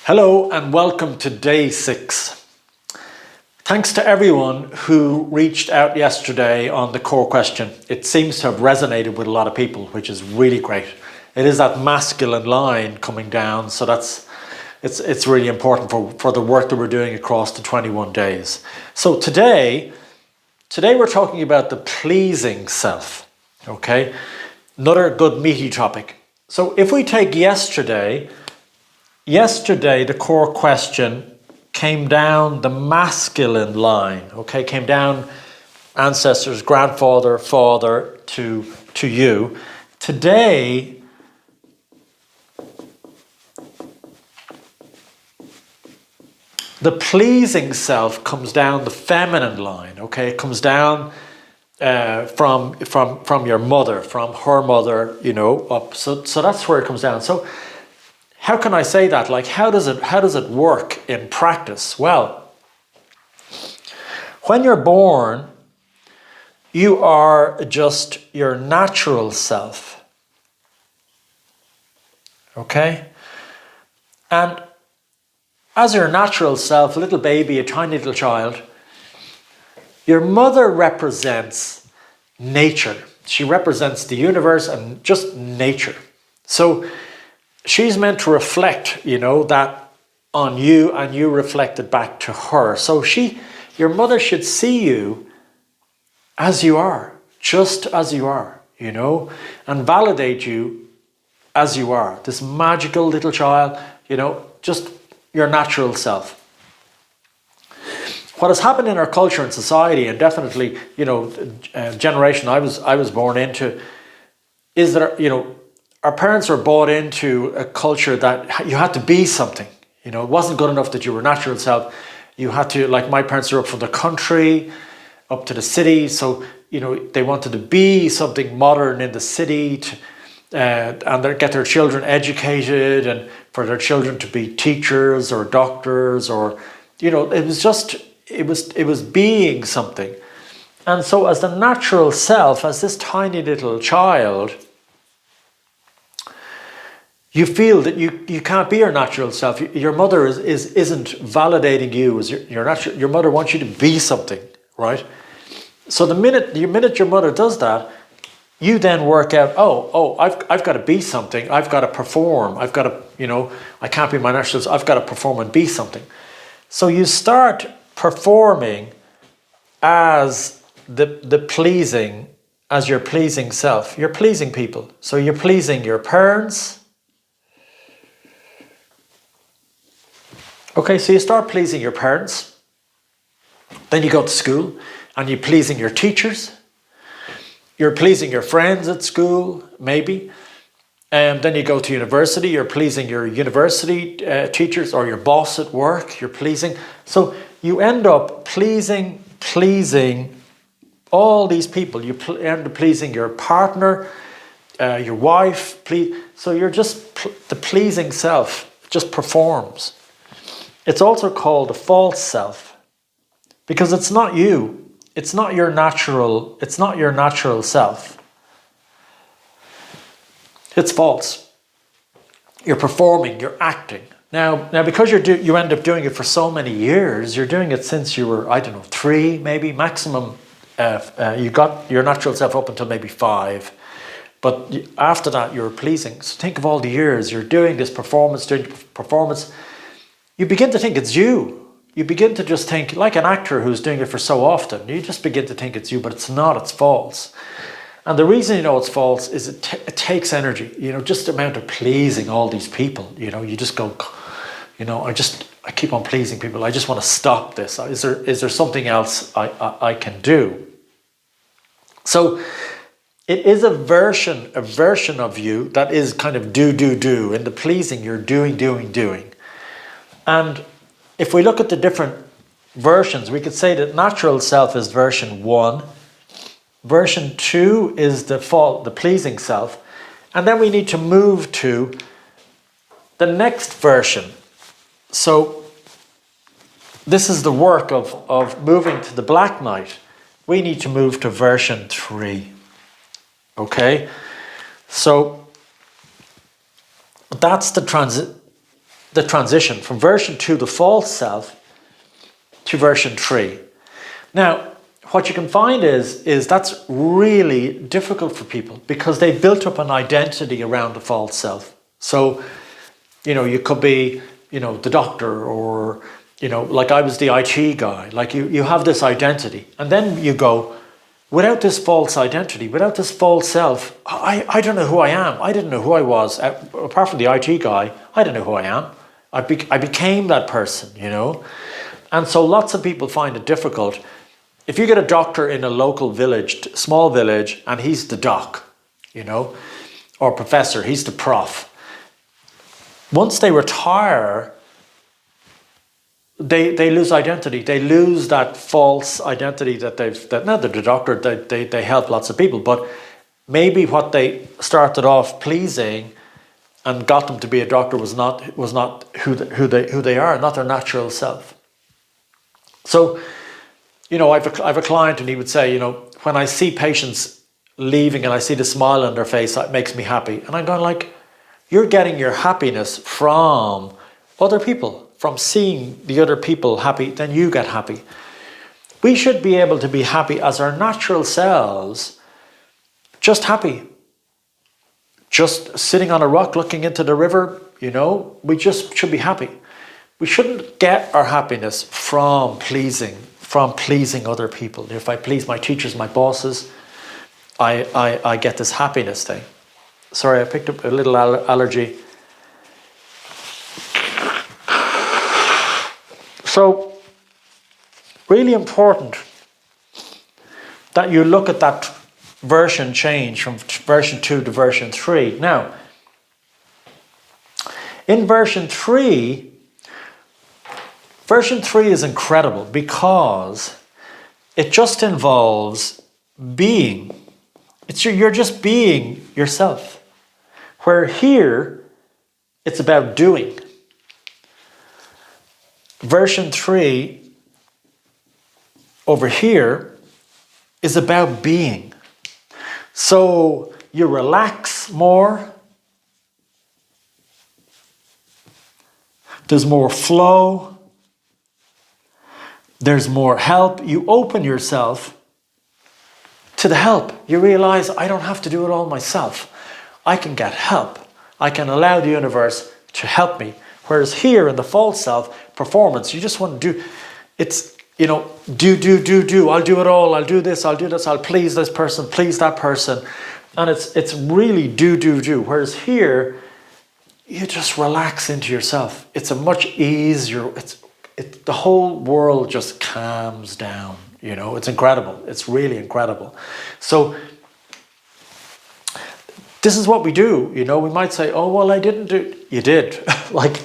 Hello and welcome to day 6. Thanks to everyone who reached out yesterday on the core question. It seems to have resonated with a lot of people, which is really great. It is that masculine line coming down, so it's really important for the work that we're doing across the 21 days. So today we're talking about the pleasing self, okay? Another good meaty topic. So if we take yesterday, the core question came down the masculine line, okay? Came down ancestors, grandfather, father to you. Today, the pleasing self comes down the feminine line, okay? It comes down from your mother, from her mother, up. So that's where it comes down. So how can I say that? Like, how does it work in practice? Well, when you're born, you are just your natural self. Okay? And as your natural self, a little baby, a tiny little child, your mother represents nature. She represents the universe and just nature. So she's meant to reflect, that on you, and you reflect it back to her. So your mother should see you as you are, just as you are, and validate you as you are. This magical little child, just your natural self. What has happened in our culture and society, and definitely, generation I was born into, is that, our parents were bought into a culture that you had to be something. It wasn't good enough that you were natural self. You had to, like my parents were up from the country, up to the city. So, they wanted to be something modern in the city and get their children educated, and for their children to be teachers or doctors, or, it was being something. And so as the natural self, as this tiny little child, you feel that you can't be your natural self. Your mother isn't validating you as your natural. Your mother wants you to be something, right? So the minute your mother does that, you then work out, I've got to be something. I've got to perform. I've got to, I can't be my natural self. I've got to perform and be something. So you start performing as as your pleasing self. You're pleasing people. So you're pleasing your parents. Okay, so you start pleasing your parents, then you go to school and you're pleasing your teachers, you're pleasing your friends at school, maybe, and then you go to university, you're pleasing your university teachers or your boss at work, you're pleasing. So you end up pleasing all these people. You end up pleasing your partner, your wife, so you're just, the pleasing self just performs. It's also called a false self, because it's not you. It's not your natural self. It's false. You're performing, you're acting. Now because you end up doing it for so many years, you're doing it since you were, 3, maybe maximum. You got your natural self up until maybe 5. But after that, you're pleasing. So think of all the years you're doing this performance, you begin to think it's you. You begin to just think, like an actor who's doing it for so often, you just begin to think it's you, but it's not, it's false. And the reason it's false is it takes energy, just the amount of pleasing all these people, you just go, I keep on pleasing people. I just want to stop this. Is there something else I can do? So it is a version of you that is kind of do. In the pleasing, you're doing. And if we look at the different versions, we could say that natural self is version 1. Version 2 is the pleasing self. And then we need to move to the next version. So this is the work of moving to the black knight. We need to move to version 3. Okay? So that's the the transition from version 2, the false self, to version 3. Now, what you can find is that's really difficult for people because they built up an identity around the false self. So, you could be, the doctor, or, like I was the IT guy. Like you have this identity, and then you go, without this false identity, without this false self, I don't know who I am. I didn't know who I was. Apart from the IT guy, I didn't know who I am. I became that person, And so lots of people find it difficult. If you get a doctor in a local village, small village, and he's the doc, or professor, he's the prof. Once they retire, they lose identity. They lose that false identity that now they're the doctor, they help lots of people, but maybe what they started off pleasing and got them to be a doctor was not who they are, not their natural self. So, I have a client, and he would say, when I see patients leaving and I see the smile on their face, that makes me happy. And I'm going like, you're getting your happiness from other people, from seeing the other people happy, then you get happy. We should be able to be happy as our natural selves, just happy. Just sitting on a rock looking into the river, we just should be happy. We shouldn't get our happiness from pleasing other people. If I please my teachers, my bosses, I get this happiness thing. Sorry, I picked up a little allergy. So, really important that you look at that version change from version 2 to version 3. Now, in version 3 is incredible because it just involves being. You're just being yourself. Where here, it's about doing. Version 3 over here is about being. So you relax more. There's more flow. There's more help. You open yourself to the help. You realize I don't have to do it all myself. I can get help. I can allow the universe to help me. Whereas here in the false self, performance, you just want to do. It's, do. I'll do it all. I'll do this. I'll please this person, please that person. And it's really do. Whereas here, you just relax into yourself. It's a much easier, the whole world just calms down. It's incredible. It's really incredible. So this is what we do. We might say, oh, well, I didn't do. You did. Like,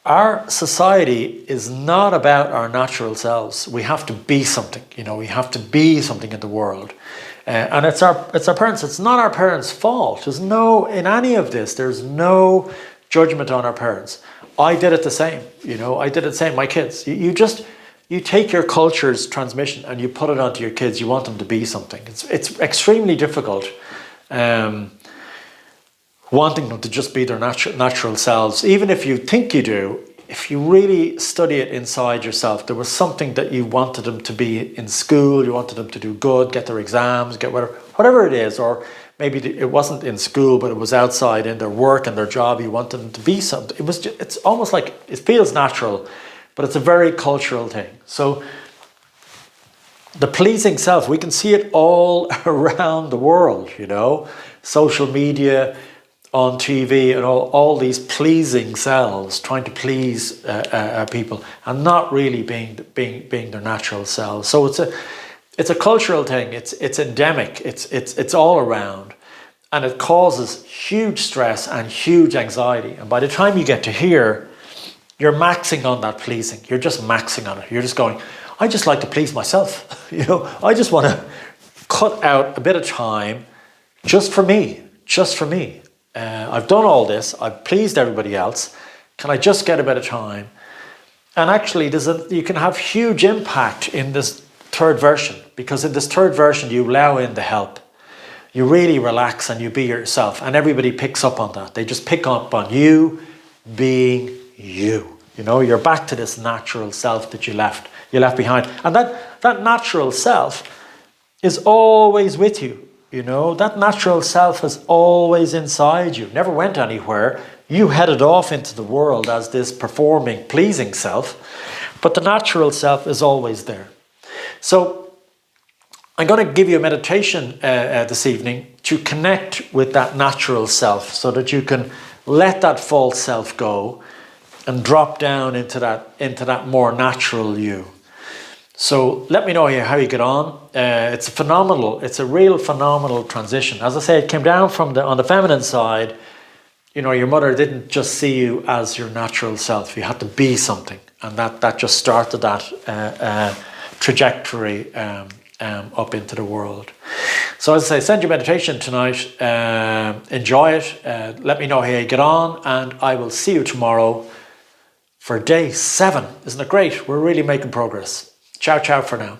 our society is not about our natural selves. We have to be something. We have to be something in the world. And it's our parents. It's not our parents' fault. In any of this, there's no judgment on our parents. I did it the same. I did it the same. My kids. You take your culture's transmission and you put it onto your kids. You want them to be something. It's extremely difficult. Wanting them to just be their natural selves. Even if you think you do, if you really study it inside yourself, there was something that you wanted them to be in school, you wanted them to do good, get their exams, get whatever it is, or maybe it wasn't in school, but it was outside in their work and their job, you wanted them to be something. It's almost like, it feels natural, but it's a very cultural thing. So the pleasing self, we can see it all around the world, social media, on TV, and all these pleasing selves, trying to please people, and not really being their natural selves. So it's a cultural thing. It's endemic. It's all around, and it causes huge stress and huge anxiety. And by the time you get to here, you're maxing on that pleasing. You're just maxing on it. You're just going, I just like to please myself. I just want to cut out a bit of time just for me. I've done all this. I've pleased everybody else. Can I just get a bit of time? And actually, you can have huge impact in this third version, because in this third version, you allow in the help. You really relax and you be yourself, and everybody picks up on that. They just pick up on you being you. You know, you're back to this natural self that you left behind. And that natural self is always with you. You know, that natural self is always inside you, never went anywhere. You headed off into the world as this performing, pleasing self, but the natural self is always there. So I'm going to give you a meditation this evening to connect with that natural self so that you can let that false self go and drop down into that more natural you. So let me know how you get on. It's a real phenomenal transition. As I say, it came down from on the feminine side. You know, your mother didn't just see you as your natural self. You had to be something. And that just started that trajectory up into the world. So as I say, send your meditation tonight. Enjoy it. Let me know how you get on. And I will see you tomorrow for day 7. Isn't it great? We're really making progress. Ciao, ciao for now.